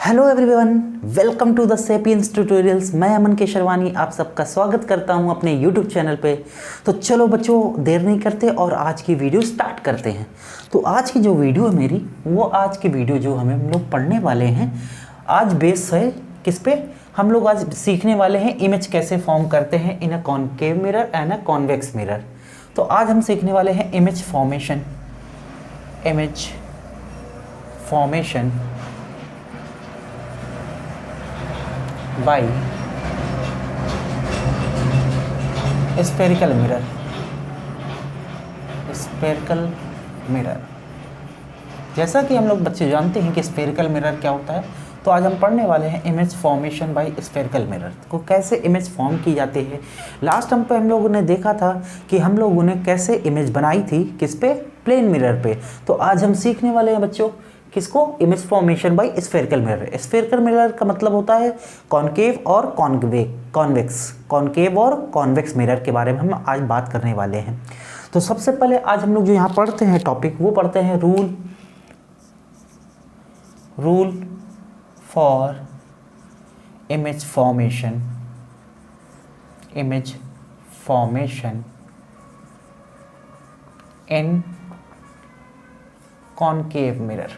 Hello everyone, welcome to the sapiens tutorials. मैं अमन केशरवानी आप सबका स्वागत करता हूं अपने यूट्यूब चैनल पे। तो चलो बच्चों, देर नहीं करते और आज की वीडियो स्टार्ट करते हैं। तो आज की जो वीडियो है मेरी, वो आज की वीडियो जो हम लोग पढ़ने वाले हैं, आज बेस है किस पे? हम लोग आज सीखने वाले हैं इमेज कैसे फॉर्म करते हैं in a concave mirror and a convex mirror. तो आज हम सीखने वाले हैं image formation by spherical mirror. जैसा कि हम लोग बच्चे जानते हैं कि स्फेरिकल मिरर क्या होता है, तो आज हम पढ़ने वाले हैं image formation by spherical mirror को, कैसे इमेज फॉर्म की जाती है। लास्ट टाइम पे हम लोगों ने देखा था कि हम लोगों ने कैसे इमेज बनाई थी, किस पे? प्लेन मिरर पे। तो आज हम सीखने वाले हैं बच्चों किसको? Image formation by spherical mirror. Spherical mirror का मतलब होता है कॉनकेव और कॉन्वेक्स मिरर के बारे में हम आज बात करने वाले हैं। तो सबसे पहले आज हम लोग जो यहाँ पढ़ते हैं टॉपिक, वो पढ़ते हैं rule for image formation in concave mirror.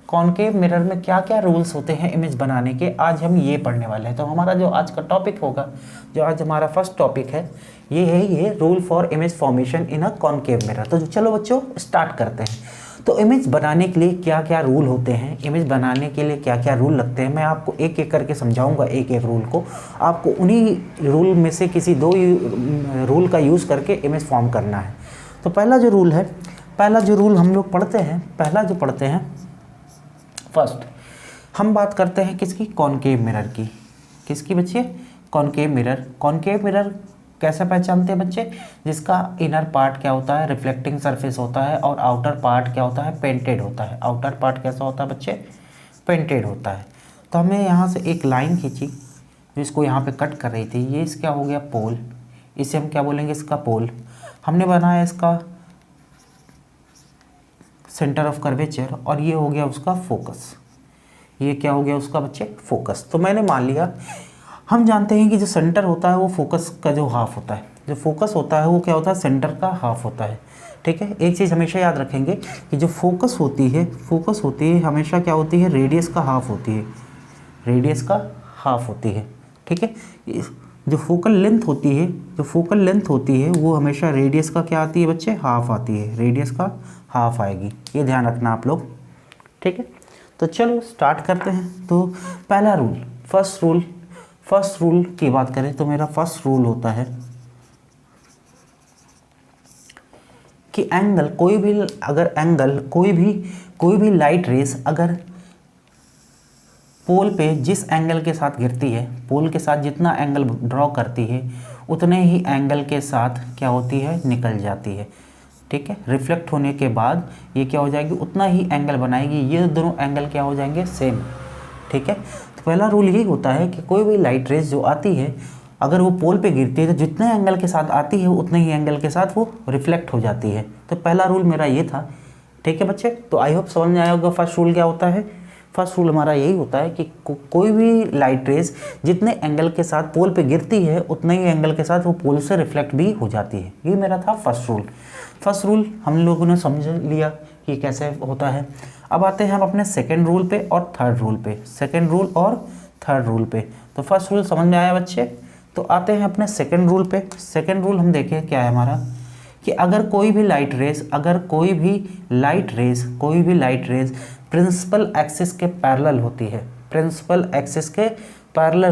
Concave mirror में क्या क्या रूल्स होते हैं इमेज बनाने के, आज हम ये पढ़ने वाले हैं। तो हमारा जो आज का टॉपिक होगा, जो आज हमारा फर्स्ट टॉपिक है, ये rule for image formation in a concave mirror. तो चलो बच्चों स्टार्ट करते हैं। तो इमेज बनाने के लिए क्या क्या रूल होते हैं, इमेज बनाने के लिए क्या क्या रूल लगते हैं, मैं आपको एक एक करके समझाऊंगा। एक एक रूल को आपको उन्हीं रूल में से किसी दो रूल का यूज़ करके इमेज फॉर्म करना है। तो पहला जो रूल हम लोग पढ़ते हैं, फर्स्ट हम बात करते हैं किसकी? कॉनकेव मिरर की। किसकी बच्चे? कॉनकेव मिरर कैसे पहचानते हैं बच्चे? जिसका इनर पार्ट क्या होता है? रिफ्लेक्टिंग सरफेस होता है, और आउटर पार्ट क्या होता है? पेंटेड होता है। आउटर पार्ट कैसा होता है बच्चे? पेंटेड होता है। तो हमने यहाँ से एक लाइन खींची जो इसको यहाँ पे कट कर रही थी। ये इसका हो गया पोल, इसे हम क्या बोलेंगे? इसका पोल। हमने बनाया इसका सेंटर ऑफ कर्वेचर, और ये हो गया उसका फोकस। ये क्या हो गया उसका बच्चे? फोकस। तो मैंने मान लिया, हम जानते हैं कि जो सेंटर होता है वो फोकस का जो हाफ होता है, जो फोकस होता है वो क्या होता है? सेंटर का हाफ होता है। ठीक है, एक चीज़ हमेशा याद रखेंगे कि जो फोकस होती है हमेशा क्या होती है? रेडियस का हाफ होती है। ठीक है, जो फोकल लेंथ होती है वो हमेशा रेडियस का क्या आती है बच्चे? हाफ आती है। रेडियस का हाफ आएगी, ये ध्यान रखना आप लोग। ठीक है, तो चलो स्टार्ट करते हैं। तो पहला रूल, फर्स्ट रूल की बात करें तो मेरा फर्स्ट रूल होता है कि कोई भी लाइट रेस अगर पोल पे जिस एंगल के साथ गिरती है, पोल के साथ जितना एंगल ड्रॉ करती है, उतने ही एंगल के साथ क्या होती है? निकल जाती है। ठीक है, रिफ्लेक्ट होने के बाद ये क्या हो जाएगी? उतना ही एंगल बनाएगी। ये दोनों एंगल क्या हो जाएंगे? सेम। ठीक है, तो पहला रूल यही होता है कि कोई भी लाइट रेस जो आती है, अगर वो पोल पे गिरती है तो जितने एंगल के साथ आती है उतने ही एंगल के साथ वो रिफ्लेक्ट हो जाती है। तो पहला रूल मेरा ये था। ठीक है बच्चे, तो आई होप समझ में आया होगा फर्स्ट रूल क्या होता है। फर्स्ट रूल हमारा यही होता है कि कोई भी लाइट रेस जितने एंगल के साथ पोल पे गिरती है, उतने ही एंगल के साथ वो पोल से रिफ्लेक्ट भी हो जाती है। ये मेरा था फर्स्ट रूल। हम लोगों ने समझ लिया कि कैसे होता है। अब आते हैं हम अपने सेकेंड रूल पे और थर्ड रूल पे। तो फर्स्ट रूल समझ में आया बच्चे, तो आते हैं अपने सेकेंड रूल पे। सेकेंड रूल हम देखें क्या है हमारा, कि अगर कोई भी लाइट रेस प्रिंसिपल एक्सिस के पैरेलल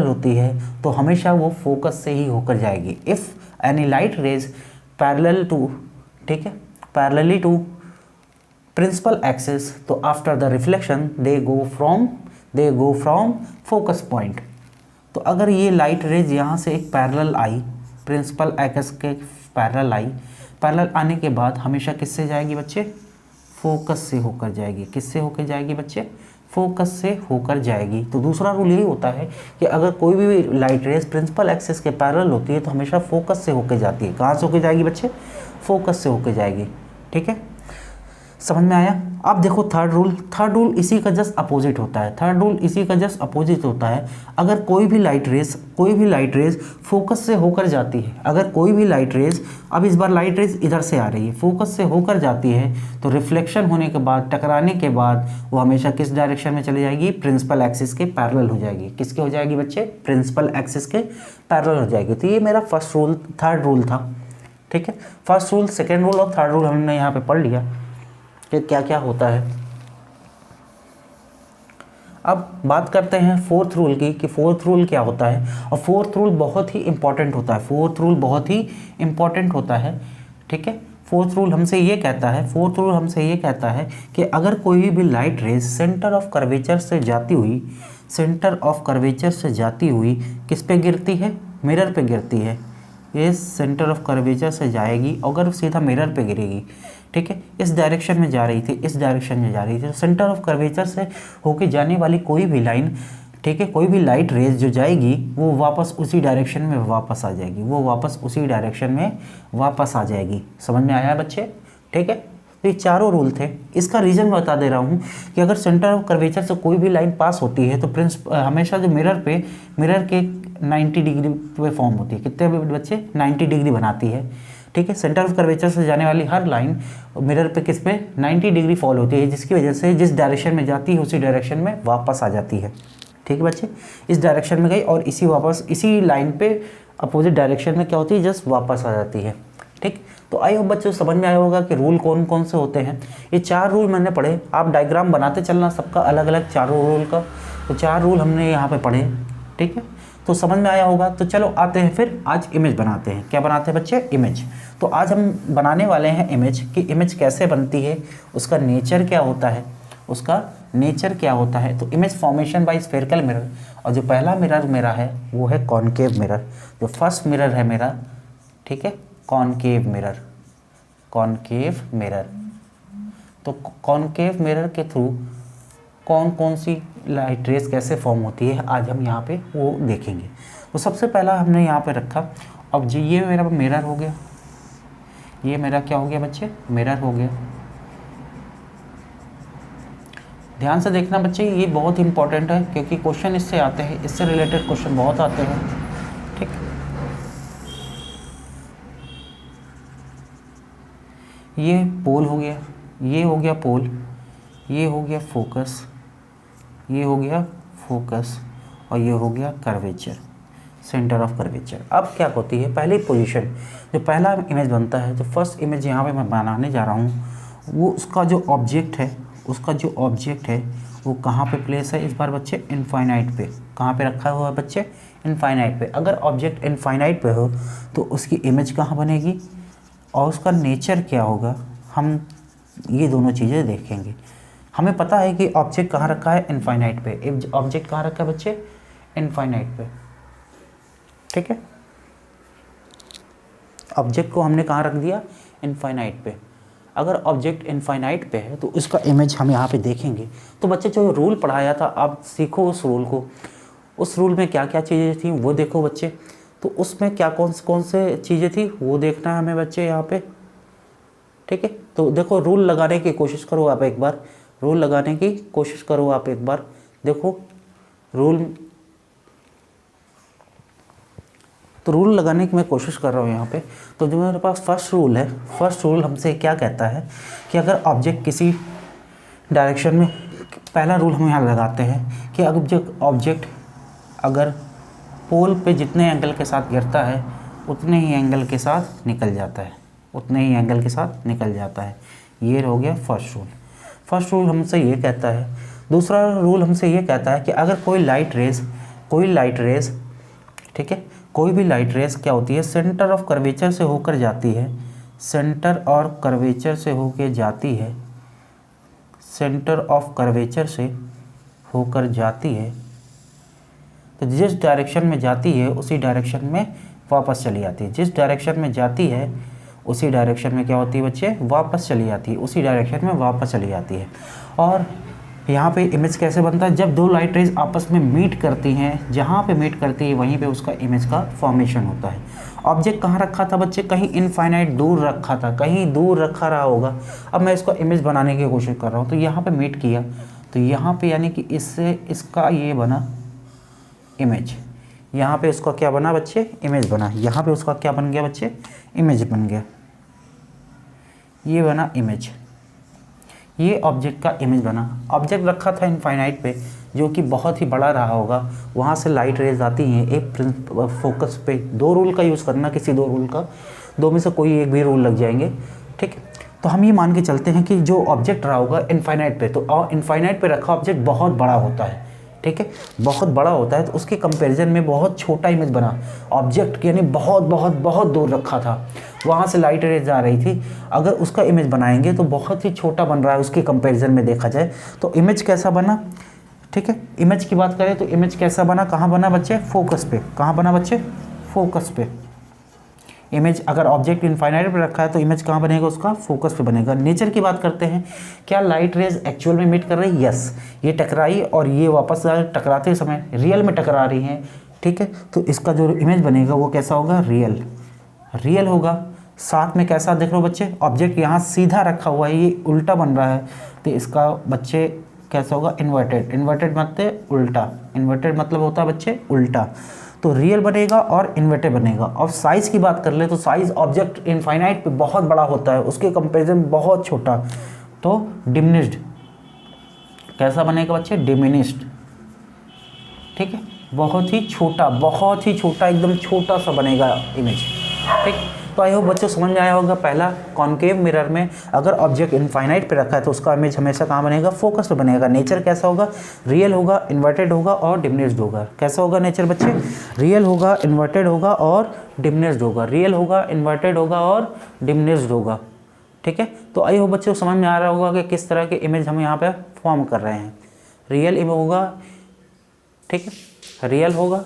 होती है, तो हमेशा वो फोकस से ही होकर जाएगी। If any light rays parallelly to principal axis, तो after the reflection they go from focus point. तो अगर ये लाइट रेज यहाँ से एक पैरेलल आई, प्रिंसिपल एक्सिस के पैरेलल आने के बाद हमेशा किससे जाएगी बच्चे? फोकस से होकर जाएगी। किससे होकर जाएगी बच्चे? फोकस से होकर जाएगी। तो दूसरा रूल यही होता है कि अगर कोई भी लाइट रेस प्रिंसिपल एक्सिस के पैरेलल होती है तो हमेशा फोकस से होकर जाती है। कहाँ से होकर जाएगी बच्चे? फोकस से होकर जाएगी। ठीक है, समझ में आया। अब देखो थर्ड रूल इसी का जस्ट अपोजिट होता है। थर्ड रूल इसी का जस्ट अपोजिट होता है। अगर कोई भी लाइट रेज फोकस से होकर जाती है, अगर कोई भी लाइट रेज, अब इस बार लाइट रेज इधर से आ रही है, फोकस से होकर जाती है, तो रिफ्लेक्शन होने के बाद, टकराने के बाद वो हमेशा किस डायरेक्शन में चली जाएगी? प्रिंसिपल एक्सिस के पैरेलल हो जाएगी। किसके हो जाएगी बच्चे? प्रिंसिपल एक्सिस के पैरेलल हो जाएगी। तो ये मेरा फर्स्ट रूल, थर्ड रूल था। ठीक है, फर्स्ट रूल, सेकेंड रूल और थर्ड रूल हमने यहाँ पे पढ़ लिया कि क्या क्या होता है। अब बात करते हैं फोर्थ रूल की कि फोर्थ रूल क्या होता है। और फोर्थ रूल बहुत ही इंपॉर्टेंट होता है। फोर्थ रूल बहुत ही इंपॉर्टेंट होता है। ठीक है, फोर्थ रूल हमसे ये कहता है कि अगर कोई भी light rays centre of curvature से जाती हुई किस पे गिरती है? मिरर पे गिरती है। ये सेंटर ऑफ कर्वेचर से जाएगी, अगर सीधा मिरर पे गिरेगी, ठीक है, इस डायरेक्शन में जा रही थी, तो सेंटर ऑफ कर्वेचर से होके जाने वाली कोई भी लाइन, ठीक है, कोई भी लाइट रेज जो जाएगी वो वापस उसी डायरेक्शन में वापस आ जाएगी। समझ में आया बच्चे? ठीक है, तो ये चारों रूल थे। इसका रीज़न बता दे रहा हूँ कि अगर सेंटर ऑफ कर्वेचर से कोई भी लाइन पास होती है तो हमेशा जो मिरर के 90 डिग्री पे फॉर्म होती है। कितने बच्चे? 90 डिग्री बनाती है। ठीक है, सेंटर ऑफ कर्वेचर से जाने वाली हर लाइन मिरर पे किस पे? 90 डिग्री फॉल होती है, जिसकी वजह से जिस डायरेक्शन में जाती है उसी डायरेक्शन में वापस आ जाती है। ठीक है बच्चे, इस डायरेक्शन में गई और इसी लाइन पे अपोजिट डायरेक्शन में क्या होती है? जस्ट वापस आ जाती है। ठीक, तो आई होप बच्चों समझ में आया होगा कि रूल कौन कौन से होते हैं। ये 4 रूल मैंने पढ़े, आप डायग्राम बनाते चलना सबका अलग अलग चारों रूल का। तो 4 रूल हमने यहाँ पे पढ़े। ठीक है, तो समझ में आया होगा। तो चलो आते हैं फिर आज इमेज बनाते हैं। क्या बनाते हैं बच्चे? इमेज। तो आज हम बनाने वाले हैं इमेज कि इमेज कैसे बनती है, उसका नेचर क्या होता है। तो image formation by spherical mirror, और जो पहला मिरर मेरा है वो है कॉनकेव मिरर। जो फर्स्ट मिरर है मेरा, ठीक है, कॉनकेव मिरर। तो कॉनकेव मिरर के थ्रू कौन कौन सी लाइट रेस कैसे फॉर्म होती है आज हम यहाँ पे वो देखेंगे। तो सबसे पहला हमने यहाँ पे रखा, अब जी ये मेरा मिरर हो गया, ये मेरा क्या हो गया बच्चे? मिरर हो गया। ध्यान से देखना बच्चे, ये बहुत इंपॉर्टेंट है क्योंकि क्वेश्चन इससे आते हैं, इससे रिलेटेड क्वेश्चन बहुत आते हैं। ठीक, ये पोल हो गया, ये हो गया पोल, ये हो गया फोकस, और ये हो गया कर्वेचर, सेंटर ऑफ कर्वेचर। अब क्या होती है पहली पोजीशन, जो पहला इमेज बनता है, जो फर्स्ट इमेज यहाँ पे मैं बनाने जा रहा हूँ, वो उसका जो ऑब्जेक्ट है वो कहाँ पे प्लेस है इस बार बच्चे? इनफाइनाइट पे। कहाँ पे रखा हुआ है बच्चे? इनफाइनाइट पे। अगर ऑब्जेक्ट इनफाइनाइट पे हो तो उसकी इमेज कहाँ बनेगी और उसका नेचर क्या होगा, हम ये दोनों चीज़ें देखेंगे। हमें पता है कि ऑब्जेक्ट कहाँ रखा है? इनफाइनाइट पे। ऑब्जेक्ट कहाँ रखा है बच्चे? इनफाइनाइट पे। ठीक है, ऑब्जेक्ट को हमने कहाँ रख दिया? इनफाइनाइट पे। अगर ऑब्जेक्ट इनफाइनाइट पे है तो उसका इमेज हम यहाँ पे देखेंगे। तो बच्चे जो रूल पढ़ाया था आप सीखो उस रूल को। उस रूल में क्या क्या चीज़ें थी वो देखो बच्चे। तो उसमें क्या कौन से चीज़ें थी वो देखना है हमें बच्चे यहाँ पे। ठीक है, तो देखो रूल लगाने की कोशिश करो आप एक बार, देखो रूल लगाने की मैं कोशिश कर रहा हूँ यहाँ पे। तो जो मेरे पास फर्स्ट रूल हमसे क्या कहता है कि अगर ऑब्जेक्ट किसी डायरेक्शन में, पहला रूल हम यहाँ लगाते हैं कि ऑब्जेक्ट अगर पोल पे जितने एंगल के साथ गिरता है उतने ही एंगल के साथ निकल जाता है। ये हो गया फर्स्ट रूल हमसे ये कहता है। दूसरा रूल हमसे ये कहता है कि अगर कोई लाइट रेज, ठीक है, कोई भी लाइट रेज क्या होती है? सेंटर ऑफ कर्वेचर से होकर जाती है, सेंटर ऑफ कर्वेचर से होकर जाती है, तो जिस डायरेक्शन में जाती है उसी डायरेक्शन में वापस चली आती है। जिस डायरेक्शन में जाती है उसी डायरेक्शन में क्या होती है बच्चे? वापस चली आती है। और यहाँ पे इमेज कैसे बनता है? जब दो लाइट रेज आपस में मीट करती हैं, जहाँ पे मीट करती है वहीं पे उसका इमेज का फॉर्मेशन होता है। ऑब्जेक्ट कहाँ रखा था बच्चे, कहीं इनफाइनाइट दूर रखा था, कहीं दूर रखा रहा होगा। अब मैं इसको इमेज बनाने की कोशिश कर रहा हूँ, तो यहाँ पे मीट किया, तो यहाँ पे यानी कि इससे इसका ये बना इमेज, यहाँ पे उसका क्या बना बच्चे, इमेज बना, यहाँ पे उसका क्या बन गया बच्चे, इमेज बन गया, ये बना इमेज, ये ऑब्जेक्ट का इमेज बना। ऑब्जेक्ट रखा था इनफाइनाइट पे, जो कि बहुत ही बड़ा रहा होगा, वहाँ से लाइट रेज आती हैं एक फोकस पे। दो रूल का यूज़ करना, किसी दो रूल का, दो में से कोई एक भी रूल लग जाएंगे, ठीक है। तो हम ये मान के चलते हैं कि जो ऑब्जेक्ट रहा होगा इनफाइनाइट पे, तो इनफाइनाइट पे रखा ऑब्जेक्ट बहुत बड़ा होता है, ठीक है, बहुत बड़ा होता है, तो उसके कंपैरिजन में बहुत छोटा इमेज बना। ऑब्जेक्ट यानी बहुत बहुत बहुत दूर रखा था, वहाँ से लाइट रेज आ रही थी, अगर उसका इमेज बनाएंगे तो बहुत ही छोटा बन रहा है उसके कंपैरिजन में देखा जाए। तो इमेज कैसा बना, ठीक है, इमेज की बात करें तो इमेज कैसा बना, कहाँ बना बच्चे, फोकस पे, कहाँ बना बच्चे, फोकस पे। इमेज अगर ऑब्जेक्ट इनफाइनाइट पे रखा है तो इमेज कहाँ बनेगा, उसका फोकस पे बनेगा। नेचर की बात करते हैं, क्या लाइट रेज एक्चुअल में मीट कर रही है, यस, ये टकराई और ये वापस टकराते समय रियल में टकरा रही हैं, ठीक है। तो इसका जो इमेज बनेगा वो कैसा होगा, रियल, रियल होगा। साथ में कैसा देख रहे हो बच्चे, ऑब्जेक्ट यहाँ सीधा रखा हुआ है, ये उल्टा बन रहा है, तो इसका बच्चे कैसा होगा, इन्वर्टेड, इन्वर्टेड मतलब उल्टा, इन्वर्टेड मतलब होता है बच्चे उल्टा। तो रियल बनेगा और इन्वर्टेड बनेगा। और साइज़ की बात कर ले तो साइज़ ऑब्जेक्ट इनफाइनाइट पे बहुत बड़ा होता है, उसके कंपैरिजन बहुत छोटा, तो डिमिनिश्ड, कैसा बनेगा बच्चे, डिमिनिश्ड, ठीक है, बहुत ही छोटा, बहुत ही छोटा, एकदम छोटा सा बनेगा इमेज, ठीक। तो आई होप बच्चों समझ में आया होगा। पहला, कॉन्केव मिरर में अगर ऑब्जेक्ट इनफाइनाइट पे रखा है तो उसका इमेज हमेशा कहाँ बनेगा, फोकस पे बनेगा। नेचर कैसा होगा, रियल होगा, इन्वर्टेड होगा और डिमिनिश्ड होगा। कैसा होगा नेचर बच्चे, रियल होगा, इन्वर्टेड होगा और डिमिनिश्ड होगा, रियल होगा, इन्वर्टेड होगा और डिमिनिश्ड होगा, ठीक है। तो आई होप बच्चों समझ में आ रहा होगा कि किस तरह के इमेज हम यहाँ पे फॉर्म कर रहे हैं। रियल इमेज होगा, ठीक है, रियल होगा,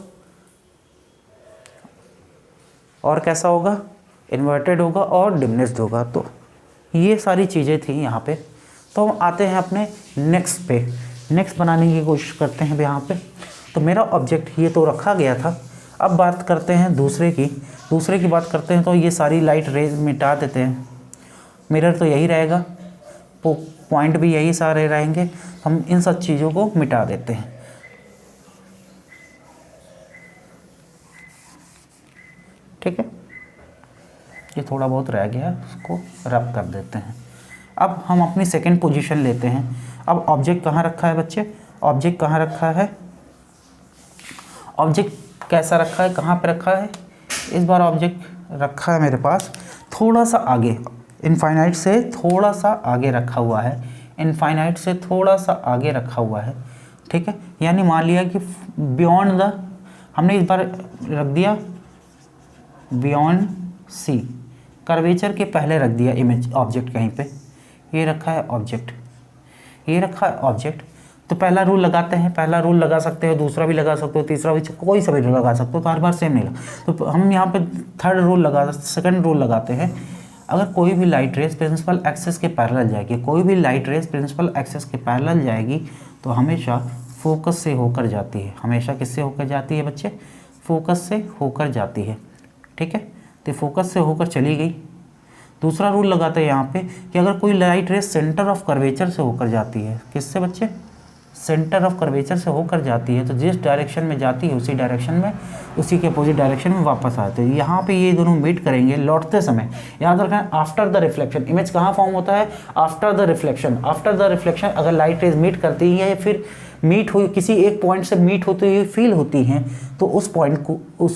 और कैसा होगा, इन्वर्टेड होगा और डिमिनिश्ड होगा। तो ये सारी चीज़ें थी यहाँ पे। तो हम आते हैं अपने नेक्स्ट पे, नेक्स्ट बनाने की कोशिश करते हैं यहाँ पे। तो मेरा ऑब्जेक्ट ये तो रखा गया था, अब बात करते हैं दूसरे की बात करते हैं। तो ये सारी लाइट रेज मिटा देते हैं, मिरर तो यही रहेगा, पॉइंट भी यही सारे रहेंगे, हम इन सब चीज़ों को मिटा देते हैं, ठीक है। ये थोड़ा बहुत रह गया है, उसको रब कर देते हैं। अब हम अपनी सेकंड पोजीशन लेते हैं। अब ऑब्जेक्ट कहाँ रखा है बच्चे, ऑब्जेक्ट कहाँ रखा है, ऑब्जेक्ट कैसा रखा है, कहाँ पे रखा है। इस बार ऑब्जेक्ट रखा है मेरे पास थोड़ा सा आगे, इनफाइनाइट से थोड़ा सा आगे रखा हुआ है, इनफाइनाइट से थोड़ा सा आगे रखा हुआ है, ठीक है। यानी मान लिया कि बियॉन्ड द, हमने इस बार रख दिया बियॉन्ड सी, कर्वेचर के पहले रख दिया इमेज ऑब्जेक्ट कहीं पे, ये रखा है ऑब्जेक्ट, ये रखा है ऑब्जेक्ट। तो पहला रूल लगाते हैं, पहला रूल लगा सकते हो, दूसरा भी लगा सकते हो, तीसरा भी, कोई सा भी लगा सकते हो, तो हर बार सेम नहीं लगा। तो हम यहाँ पे थर्ड रूल सेकंड रूल लगाते हैं। अगर कोई भी लाइट रेस प्रिंसिपल एक्सिस के पैरेलल जाएगी, कोई भी लाइट रेस प्रिंसिपल एक्सिस के पैरेलल जाएगी तो हमेशा फोकस से होकर जाती है। हमेशा किससे होकर जाती है बच्चे, फोकस से होकर जाती है, ठीक है। तो फोकस से होकर चली गई। दूसरा रूल लगाते हैं यहाँ पे कि अगर कोई light rays centre of curvature से होकर जाती है, किससे बच्चे, सेंटर ऑफ कर्वेचर से होकर जाती है, तो जिस डायरेक्शन में जाती है उसी डायरेक्शन में, उसी के अपोजिट डायरेक्शन में वापस आते हैं। यहाँ पे ये दोनों मीट करेंगे लौटते समय। याद रखना, आफ्टर द रिफ्लेक्शन, इमेज कहाँ फॉर्म होता है, after the reflection. After the reflection अगर लाइट रेज मीट करती है या फिर मीट हुई किसी एक पॉइंट से मीट होती हुई फील होती हैं, तो उस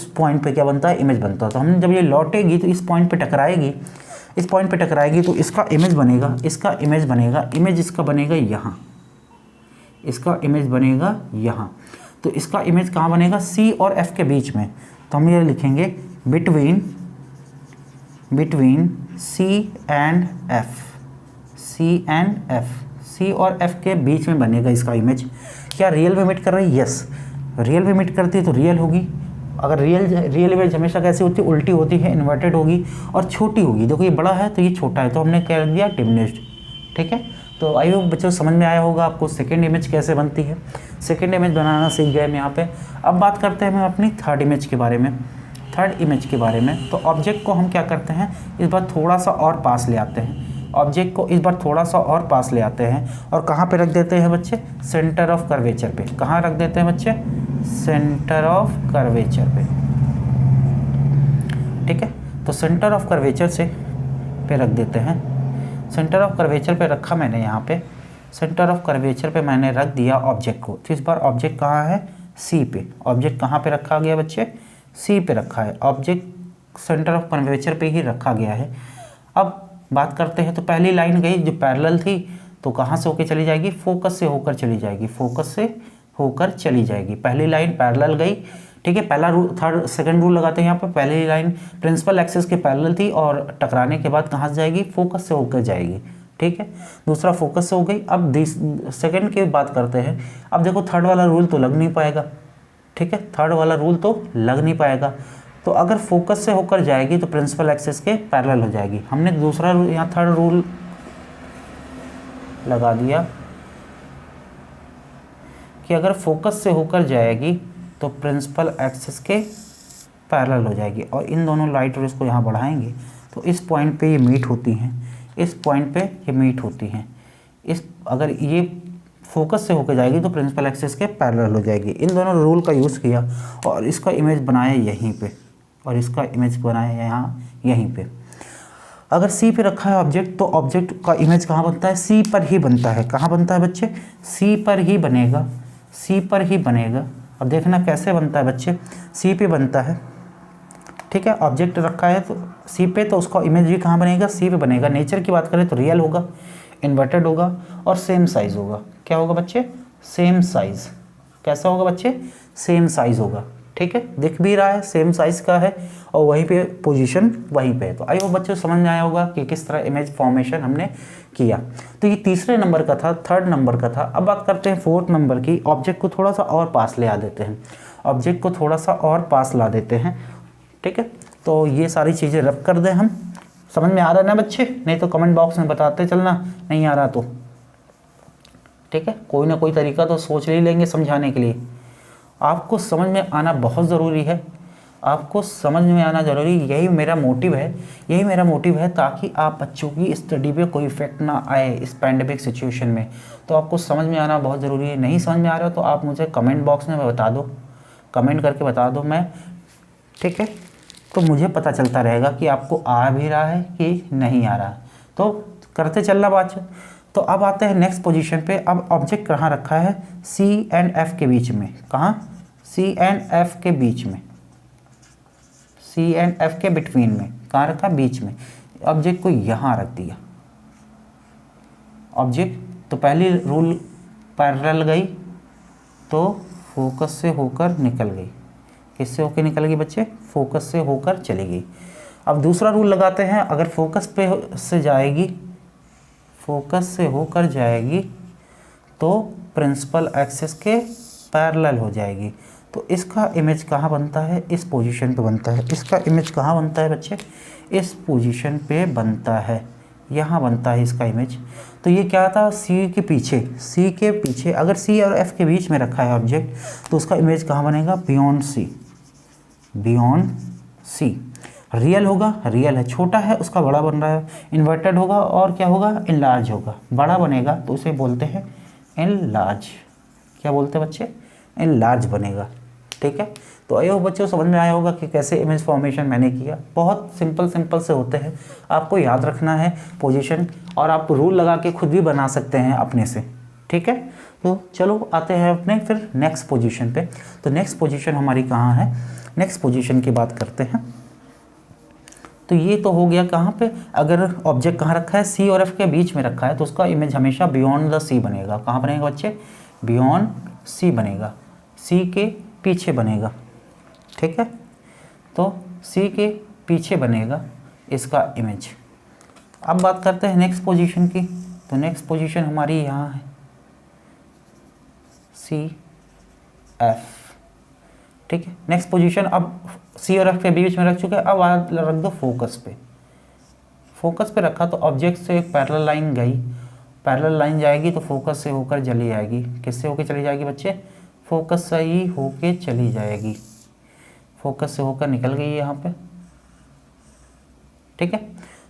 पॉइंट पे क्या बनता है, इमेज बनता है। तो हम जब ये लौटेगी तो इस पॉइंट पे टकराएगी, इस पॉइंट पे टकराएगी तो इसका इमेज बनेगा, इसका इमेज बनेगा, इमेज इसका बनेगा यहाँ, इसका इमेज बनेगा यहाँ। तो इसका इमेज कहाँ बनेगा, सी और एफ के बीच में। तो हम ये लिखेंगे between C and F, C and F, C और एफ के बीच में बनेगा इसका इमेज। क्या रियल में मीट कर रही है, यस, रियल में मीट करती है तो रियल होगी। अगर रियल इमेज हमेशा कैसी होती है, उल्टी होती है, इन्वर्टेड होगी और छोटी होगी। देखो ये बड़ा है तो ये छोटा है, तो हमने क्या दिया, डिमिनिश्ड, ठीक है। तो आई होप बच्चों समझ में आया होगा आपको सेकंड इमेज कैसे बनती है। सेकंड इमेज बनाना सीख गए हम यहाँ पे। अब बात करते हैं हम अपनी थर्ड इमेज के बारे में। थर्ड इमेज के बारे में, तो ऑब्जेक्ट को हम क्या करते हैं, इस बार थोड़ा सा और पास ले आते हैं। ऑब्जेक्ट को इस बार थोड़ा सा और पास ले आते हैं और कहाँ पे रख देते हैं बच्चे, सेंटर ऑफ कर्वेचर पे। कहाँ रख देते हैं बच्चे, सेंटर ऑफ कर्वेचर पे। ठीक है, तो सेंटर ऑफ कर्वेचर से पे रख देते हैं। सेंटर ऑफ कर्वेचर पे रखा मैंने, यहाँ पे सेंटर ऑफ कर्वेचर पे मैंने रख दिया ऑब्जेक्ट को। तो इस बार ऑब्जेक्ट कहाँ है, सी पे। ऑब्जेक्ट कहाँ पे रखा गया बच्चे, सी पे रखा है। ऑब्जेक्ट सेंटर ऑफ कर्वेचर पे ही रखा गया है। अब बात करते हैं, तो पहली लाइन गई जो पैरेलल थी, तो कहाँ से होकर चली जाएगी, फोकस से होकर चली जाएगी। फोकस से होकर चली जाएगी। पहली लाइन पैरेलल गई। ठीक है, पहला रूल, थर्ड सेकंड रूल लगाते हैं यहाँ पर। पहली लाइन प्रिंसिपल एक्सिस के पैरेलल थी और टकराने के बाद कहाँ से जाएगी, फोकस से होकर जाएगी। ठीक है, दूसरा फोकस से हो गई। अब सेकंड की बात करते हैं। अब देखो थर्ड वाला रूल तो लग नहीं पाएगा। ठीक है, थर्ड वाला रूल तो लग नहीं पाएगा। तो अगर फोकस से होकर जाएगी तो प्रिंसिपल एक्सिस के पैरेलल हो जाएगी। हमने दूसरा यहाँ थर्ड रूल लगा दिया कि अगर फोकस से होकर जाएगी तो प्रिंसिपल एक्सिस के पैरेलल हो जाएगी। और इन दोनों लाइट रेज को यहाँ बढ़ाएंगे तो इस पॉइंट पे ये मीट होती हैं, इस पॉइंट पे ये मीट होती हैं। इस अगर ये फोकस से होकर जाएगी तो प्रिंसिपल एक्सिस के पैरेलल हो जाएगी। इन दोनों रूल का यूज़ किया और इसका इमेज बनाया यहीं पे, और इसका इमेज बनाया यहाँ यहीं पे। अगर सी पे रखा है ऑब्जेक्ट, तो ऑब्जेक्ट का इमेज कहाँ बनता है, सी पर ही बनता है। कहाँ बनता है बच्चे, सी पर ही बनेगा, सी पर ही बनेगा। अब देखना कैसे बनता है बच्चे, सी पे बनता है। ठीक है, ऑब्जेक्ट रखा है तो सी पे, तो उसका इमेज भी कहाँ बनेगा, सी पे बनेगा। नेचर की बात करें तो रियल होगा, इन्वर्टेड होगा और सेम साइज होगा। क्या होगा बच्चे, सेम साइज। कैसा होगा बच्चे, सेम साइज होगा। ठीक है, दिख भी रहा है सेम साइज का है और वहीं पे पोजीशन वहीं पे है। तो आई होप बच्चों समझ में आया होगा कि किस तरह इमेज फॉर्मेशन हमने किया। तो ये तीसरे नंबर का था, थर्ड नंबर का था। अब बात करते हैं फोर्थ नंबर की। ऑब्जेक्ट को थोड़ा सा और पास ले आ देते हैं, ऑब्जेक्ट को थोड़ा सा और पास ला देते हैं। ठीक है, तो ये सारी चीज़ें रब कर दें हम। समझ में आ रहा है ना बच्चे, नहीं तो कमेंट बॉक्स में बताते चलना, नहीं आ रहा तो। ठीक है, कोई ना कोई तरीका तो सोच ही लेंगे समझाने के लिए। आपको समझ में आना बहुत ज़रूरी है, आपको समझ में आना ज़रूरी, यही मेरा मोटिव है, यही मेरा मोटिव है, ताकि आप बच्चों की स्टडी पे कोई इफेक्ट ना आए इस पैंडेमिक सिचुएशन में। तो आपको समझ में आना बहुत ज़रूरी है। नहीं समझ में आ रहा तो आप मुझे कमेंट बॉक्स में बता दो, कमेंट करके बता दो मैं। ठीक है, तो मुझे पता चलता रहेगा कि आपको आ भी रहा है कि नहीं आ रहा। तो करते चलना बात। तो अब आते हैं नेक्स्ट पोजीशन पे। अब ऑब्जेक्ट कहाँ रखा है, सी एंड एफ के बीच में। कहाँ, सी एंड एफ के बीच में, सी एंड एफ के बिटवीन में। कहाँ रखा, बीच में। ऑब्जेक्ट को यहाँ रख दिया। ऑब्जेक्ट तो पहली रूल पैरेलल गई तो फोकस से होकर निकल गई। किससे होकर निकल गई बच्चे, फोकस से होकर चली गई। अब दूसरा रूल लगाते हैं। अगर फोकस पे से जाएगी, फोकस से होकर जाएगी तो प्रिंसिपल एक्सिस के पैरेलल हो जाएगी। तो इसका इमेज कहाँ बनता है, इस पोजीशन पे बनता है। इसका इमेज कहाँ बनता है बच्चे, इस पोजीशन पे बनता है, यहाँ बनता है इसका इमेज। तो ये क्या था, सी के पीछे, सी के पीछे। अगर सी और एफ के बीच में रखा है ऑब्जेक्ट तो उसका इमेज कहाँ बनेगा, beyond C, beyond C. Real होगा, रियल है, छोटा है उसका बड़ा बन रहा है। इन्वर्टेड होगा और क्या होगा, इनलार्ज होगा। बड़ा बनेगा तो उसे बोलते हैं इनलार्ज। क्या बोलते हैं बच्चे, इनलार्ज बनेगा। ठीक है, तो आइए बच्चों समझ में आया होगा कि कैसे इमेज फॉर्मेशन मैंने किया। बहुत सिंपल से होते हैं, आपको याद रखना है पोजीशन, और आप रूल लगा के खुद भी बना सकते हैं अपने से। ठीक है, तो चलो आते हैं अपने फिर नेक्स्ट पोजीशन पे। तो नेक्स्ट पोजीशन हमारी कहाँ है, नेक्स्ट पोजीशन की बात करते हैं। तो ये तो हो गया कहाँ पे, अगर ऑब्जेक्ट कहाँ रखा है, सी और एफ के बीच में रखा है तो उसका इमेज हमेशा बियॉन्ड द सी बनेगा। कहाँ बनेगा बच्चे, बियॉन्ड सी बनेगा, सी के पीछे बनेगा। ठीक है, तो सी के पीछे बनेगा इसका इमेज। अब बात करते हैं नेक्स्ट पोजीशन की। तो नेक्स्ट पोजीशन हमारी यहाँ है, सी एफ। ठीक है, नेक्स्ट पोजीशन अब सी और एफ के बीच में रख चुके हैं। अब रख दो फोकस पे, फोकस पे रखा तो ऑब्जेक्ट से एक पैरेलल लाइन गई, पैरेलल लाइन जाएगी तो फोकस से होकर चली जाएगी। किससे होकर चली जाएगी बच्चे, फोकस से ही होके चली जाएगी, फोकस से होकर निकल गई है यहाँ पे, ठीक है।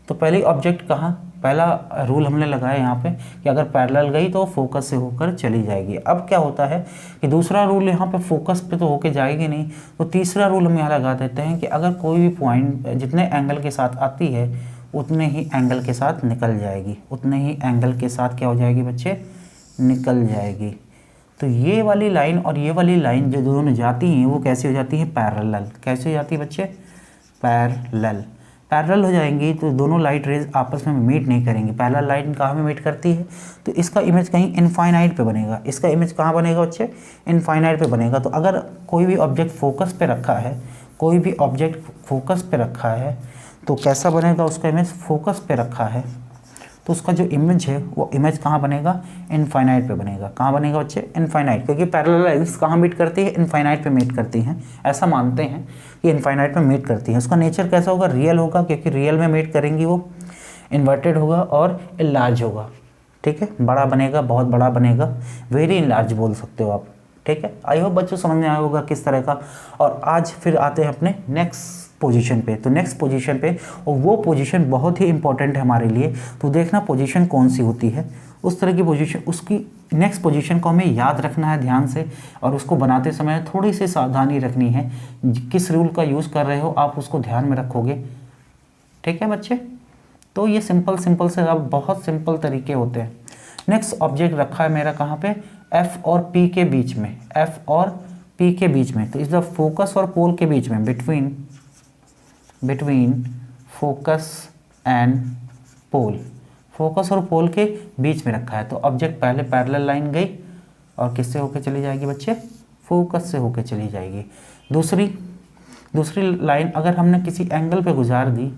तो पहली ऑब्जेक्ट कहाँ, पहला रूल हमने लगाया यहाँ पे कि अगर पैरेलल गई तो फोकस से होकर चली जाएगी। अब क्या होता है कि दूसरा रूल यहाँ पे फोकस पे तो होके जाएगी नहीं, तो तीसरा रूल हम यहाँ लगा देते हैं कि अगर कोई भी पॉइंट जितने एंगल के साथ आती है उतने ही एंगल के साथ निकल जाएगी, उतने ही एंगल के साथ क्या हो जाएगी बच्चे, निकल जाएगी। तो ये वाली लाइन और ये वाली लाइन जो दोनों जाती हैं वो कैसे हो जाती है, पैरेलल। कैसे हो जाती है बच्चे, पैरेलल। पैरेलल हो जाएंगी तो दोनों लाइट रेज आपस में मीट नहीं करेंगी। पैरेलल लाइन कहाँ में मीट करती है, तो इसका इमेज कहीं इनफाइनाइट पे बनेगा, इसका इमेज कहाँ बनेगा बच्चे, इनफाइनाइट पे बनेगा। तो अगर कोई भी ऑब्जेक्ट फोकस पे रखा है, कोई भी ऑब्जेक्ट फोकस पे रखा है तो कैसा बनेगा, उसका इमेज फोकस पे रखा है तो उसका जो इमेज है वो इमेज कहाँ बनेगा, इनफाइनाइट पे बनेगा। कहाँ बनेगा बच्चे, इनफाइनाइट, क्योंकि पैरेलल लाइंस कहाँ मीट करती है, इनफाइनाइट पे मीट करती हैं। ऐसा मानते हैं कि इनफाइनाइट पे मीट करती हैं। उसका नेचर कैसा होगा, रियल होगा, क्योंकि रियल में मीट करेंगी वो इन्वर्टेड होगा और इनलार्ज होगा, ठीक है। बड़ा बनेगा, बहुत बड़ा बनेगा, वेरी इनलार्ज बोल सकते हो आप, ठीक है। आई होप बच्चों समझ में आया होगा किस तरह का। और आज फिर आते हैं अपने नेक्स्ट पोजीशन पे। तो नेक्स्ट पोजीशन पे, और वो पोजीशन बहुत ही इंपॉर्टेंट है हमारे लिए, तो देखना पोजीशन कौन सी होती है, उस तरह की पोजीशन, उसकी नेक्स्ट पोजीशन को हमें याद रखना है ध्यान से, और उसको बनाते समय थोड़ी सी सावधानी रखनी है। किस रूल का यूज़ कर रहे हो आप उसको ध्यान में रखोगे, ठीक है बच्चे। तो ये सिंपल से अब बहुत सिंपल तरीके होते हैं। नेक्स्ट ऑब्जेक्ट रखा है मेरा कहाँ पे, एफ और पी के बीच में, एफ और पी के बीच में। तो इस द फोकस और पोल के बीच में, between focus and pole, focus और पोल के बीच में रखा है। तो ऑब्जेक्ट पहले पैरेलल लाइन गई और किससे होके चली जाएगी बच्चे, फोकस से होके चली जाएगी। दूसरी लाइन अगर हमने किसी एंगल पे गुजार दी,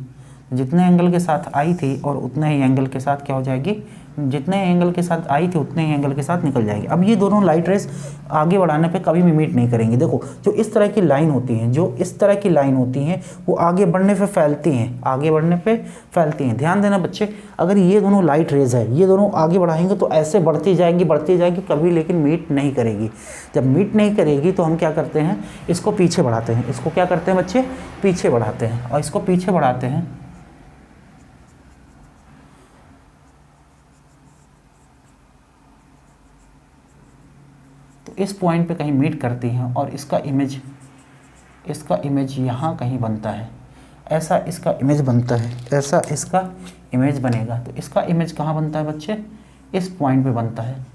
जितने एंगल के साथ आई थी और उतने ही एंगल के साथ क्या हो जाएगी, जितने एंगल के साथ आई थी उतने ही एंगल के साथ निकल जाएगी। अब ये दोनों लाइट रेस आगे बढ़ाने पे कभी भी मीट नहीं करेंगी। देखो जो इस तरह की लाइन होती हैं, जो इस तरह की लाइन होती हैं वो आगे बढ़ने पे फैलती हैं, आगे बढ़ने पे फैलती हैं। ध्यान देना बच्चे, अगर ये दोनों लाइट रेज है, ये दोनों आगे बढ़ाएंगे तो ऐसे बढ़ती जाएंगी कभी, लेकिन मीट नहीं करेगी। जब मीट नहीं करेगी तो हम क्या करते हैं, इसको पीछे बढ़ाते हैं। इसको क्या करते हैं बच्चे, पीछे बढ़ाते हैं, और इसको पीछे बढ़ाते हैं इस पॉइंट पे कहीं मीट करती हैं और इसका इमेज यहाँ कहीं बनता है। ऐसा इसका इमेज बनता है, ऐसा इसका इमेज बनेगा। तो इसका इमेज कहाँ बनता है बच्चे, इस पॉइंट पे बनता है।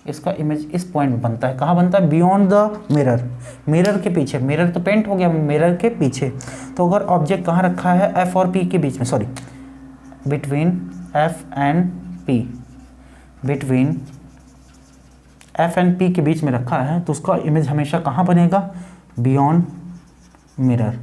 इसका इमेज इस पॉइंट पे बनता है। कहाँ बनता है, बियॉन्ड द मिरर, मिरर के पीछे। मिरर तो पेंट हो गया, मिरर के पीछे। तो अगर ऑब्जेक्ट कहाँ रखा है, एफ और पी के बीच में, sorry between F and P, between F and P के बीच में रखा है, तो उसका इमेज हमेशा कहाँ बनेगा, beyond mirror,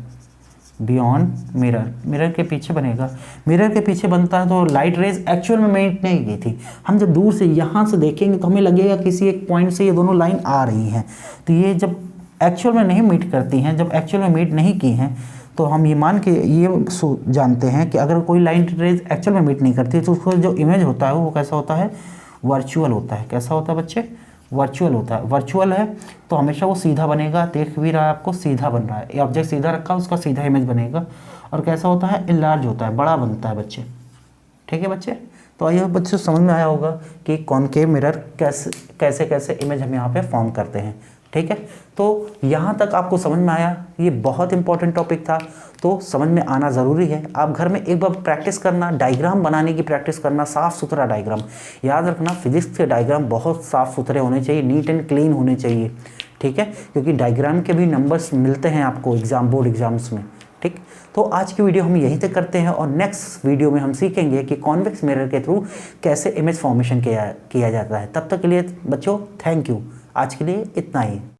beyond mirror, mirror के पीछे बनेगा। मिरर के पीछे बनता है तो लाइट रेज एक्चुअल में मीट नहीं की थी। हम जब दूर से यहाँ से देखेंगे तो हमें लगेगा किसी एक पॉइंट से ये दोनों लाइन आ रही हैं। तो ये जब एक्चुअल में नहीं मीट करती हैं, जब एक्चुअल में मीट नहीं की हैं, तो हम ये मान के ये जानते हैं कि अगर कोई लाइन रेज एक्चुअल में मीट नहीं करती तो उसका जो इमेज होता है वो कैसा होता है, वर्चुअल होता है। कैसा होता है बच्चे, वर्चुअल होता है। वर्चुअल है तो हमेशा वो सीधा बनेगा, देख भी रहा है आपको, सीधा बन रहा है। ये ऑब्जेक्ट सीधा रखा है, उसका सीधा इमेज बनेगा। और कैसा होता है, इनलार्ज होता है, बड़ा बनता है बच्चे, ठीक है बच्चे। तो आइए बच्चों समझ में आया होगा कि कॉनकेव मिरर कैसे इमेज हम यहाँ पे फॉर्म करते हैं, ठीक है। तो यहाँ तक आपको समझ में आया, ये बहुत इंपॉर्टेंट टॉपिक था, तो समझ में आना ज़रूरी है। आप घर में एक बार प्रैक्टिस करना, डायग्राम बनाने की प्रैक्टिस करना, साफ़ सुथरा डायग्राम। याद रखना फिजिक्स के डायग्राम बहुत साफ़ सुथरे होने चाहिए, नीट एंड क्लीन होने चाहिए, ठीक है, क्योंकि डायग्राम के भी नंबर्स मिलते हैं आपको बोर्ड एग्जाम्स में, ठीक। तो आज की वीडियो हम यहीं तक करते हैं और नेक्स्ट वीडियो में हम सीखेंगे कि कॉन्वेक्स मिरर के थ्रू कैसे इमेज फॉर्मेशन किया जाता है। तब तक के लिए बच्चों थैंक यू, आज के लिए इतना ही।